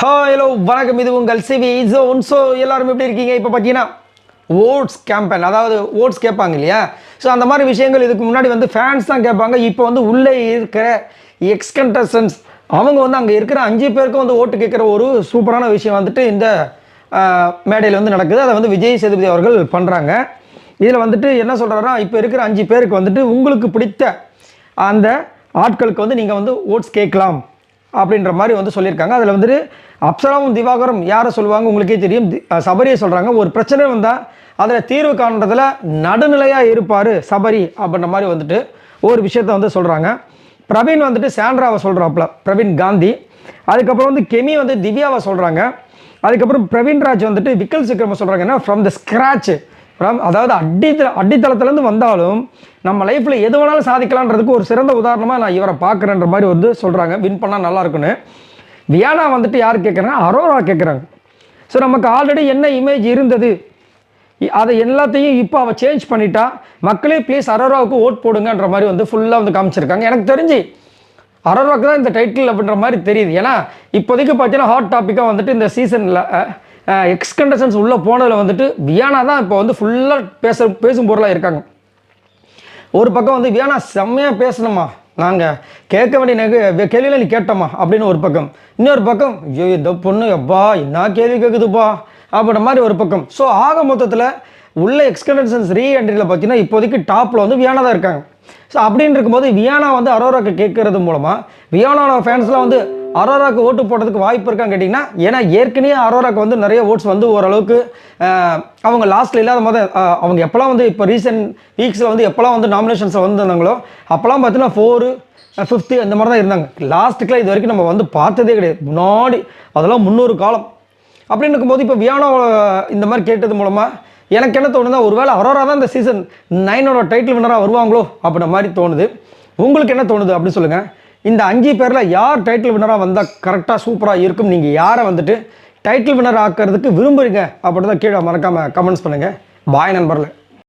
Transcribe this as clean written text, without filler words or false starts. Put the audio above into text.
Hello வணக்கம், இது உங்கள் சிவி ஜோன். ஸோ எல்லாரும் எப்படி இருக்கீங்க? இப்போ பார்த்தீங்கன்னா ஓட்ஸ் கேம்பெயின், அதாவது ஓட்ஸ் கேட்பாங்க இல்லையா? ஸோ அந்த மாதிரி விஷயங்கள் இதுக்கு முன்னாடி வந்து ஃபேன்ஸ் தான் கேட்பாங்க. இப்போ வந்து உள்ளே இருக்கிற எக்ஸ் கண்டஸ்டன்ஸ் அவங்க வந்து அங்கே இருக்கிற 5 பேருக்கும் வந்து ஓட்டு கேட்குற ஒரு சூப்பரான விஷயம் வந்துட்டு இந்த மேடையில் வந்து நடக்குது. அதை வந்து விஜய் சேதுபதி அவர்கள் பண்ணுறாங்க. இதில் வந்துட்டு என்ன சொல்கிறாருன்னா, இப்போ இருக்கிற 5 பேருக்கு வந்துட்டு உங்களுக்கு பிடித்த அந்த ஆட்களுக்கு வந்து நீங்கள் வந்து ஓட்ஸ் கேட்கலாம் அப்படின்ற மாதிரி வந்து சொல்லியிருக்காங்க. அதில் வந்துட்டு அப்சராவும் திவாகரும் யாரை சொல்லுவாங்க உங்களுக்கே தெரியும், சபரியை சொல்கிறாங்க. ஒரு பிரச்சனை வந்தால் அதில் தீர்வு காண்றதுல நடுநிலையாக இருப்பார் சபரி அப்படின்ற மாதிரி வந்துட்டு ஒரு விஷயத்த வந்து சொல்கிறாங்க. பிரவீன் வந்துட்டு சாண்ட்ராவை சொல்கிறாப்புல, பிரவீன் காந்தி. அதுக்கப்புறம் வந்து கெமி வந்து திவ்யாவை சொல்கிறாங்க. அதுக்கப்புறம் பிரவீன்ராஜ் வந்துட்டு விக்கல் சிக்கிரம சொல்கிறாங்க. ஏன்னா ஃப்ரம் த ஸ்க்ராட்ச், அதாவது அடித்தளத்துலேருந்து வந்தாலும் நம்ம லைஃப்பில் எது வேணாலும் சாதிக்கலான்றதுக்கு ஒரு சிறந்த உதாரணமாக நான் இவரை பார்க்குறேன்ற மாதிரி வந்து சொல்கிறாங்க. வின் பண்ணால் நல்லா இருக்குன்னு. வியானா வந்துட்டு யார் கேட்குறாங்க? அரோரா கேட்குறாங்க. ஸோ நமக்கு ஆல்ரெடி என்ன இமேஜ் இருந்தது அதை எல்லாத்தையும் இப்போ அவள் சேஞ்ச் பண்ணிட்டா, மக்களே ப்ளீஸ் அரோராவுக்கு ஓட் போடுங்கன்ற மாதிரி வந்து ஃபுல்லாக வந்து காமிச்சிருக்காங்க. எனக்கு தெரிஞ்சு அரோராவுக்கு தான் இந்த டைட்டில் அப்படின்ற மாதிரி தெரியுது. ஏன்னா இப்போதைக்கு பார்த்தீங்கன்னா ஹாட் டாப்பிக்காக வந்துட்டு இந்த சீசனில் எக்ஸ் கண்டஸ்டன்ஸ் உள்ளே போனதில் வந்துட்டு வியானா தான் இப்போ வந்து ஃபுல்லாக பேசும் பொருளாக இருக்காங்க. ஒரு பக்கம் வந்து வியானா செம்மையாக பேசணுமா, நாங்கள் கேட்க வேண்டிய கேள்வியில் நீ கேட்டோமா அப்படின்னு ஒரு பக்கம். இன்னொரு பக்கம் ஐயோ இந்த பொண்ணு எப்பா என்ன கேள்வி கேட்குதுப்பா அப்படின்ற மாதிரி ஒரு பக்கம். ஸோ ஆக மொத்தத்தில் உள்ள எக்ஸ் கண்டஸ்டன்ஸ் ரீஎன்ட்ரியில் பார்த்தீங்கன்னா இப்போதைக்கு டாப்பில் வந்து வியானா தான் இருக்காங்க. ஸோ அப்படின்னு இருக்கும்போது வியானா வந்து அரோராக்கு கேட்கறது மூலமாக வியானாவோட ஃபேன்ஸ்லாம் வந்து அரோராக்கு ஓட்டு போடுறதுக்கு வாய்ப்பு இருக்கான்னு கேட்டிங்கன்னா, ஏன்னா ஏற்கனவே அரோராக்கு வந்து நிறைய ஓட்ஸ் வந்து ஓரளவுக்கு அவங்க லாஸ்ட்டில் இல்லாத போது அவங்க எப்போலாம் வந்து இப்போ ரீசெண்ட் வீக்ஸில் வந்து எப்போலாம் வந்து நாமினேஷன்ஸில் வந்திருந்தாங்களோ அப்போலாம் பார்த்தீங்கன்னா 4, 5 அந்த மாதிரி தான் இருந்தாங்க. லாஸ்ட்டுக்குலாம் இது வரைக்கும் நம்ம வந்து பார்த்ததே கிடையாது. முன்னாடி அதெல்லாம் 300 காலம் அப்படின்னு இருக்கும்போது இப்போ வியானா இந்த மாதிரி கேட்டது மூலமாக எனக்கு என்ன தோணுதா, ஒருவேளை அரோரா தான் இந்த சீசன் 9ஓட டைட்டில் வின்னராக வருவாங்களோ அப்படின்ற மாதிரி தோணுது. உங்களுக்கு என்ன தோணுது அப்படின்னு சொல்லுங்கள். இந்த 5 பேரில் யார் டைட்டில் வின்னராக வந்தால் கரெக்டாக சூப்பராக இருக்கும், நீங்கள் யாரை வந்துட்டு டைட்டில் வின்னர் ஆக்கிறதுக்கு விரும்புகிறீங்க அப்படின்னு தான் கீழே மறக்காமல் கமெண்ட்ஸ் பண்ணுங்கள். பாய் நண்பர்களே.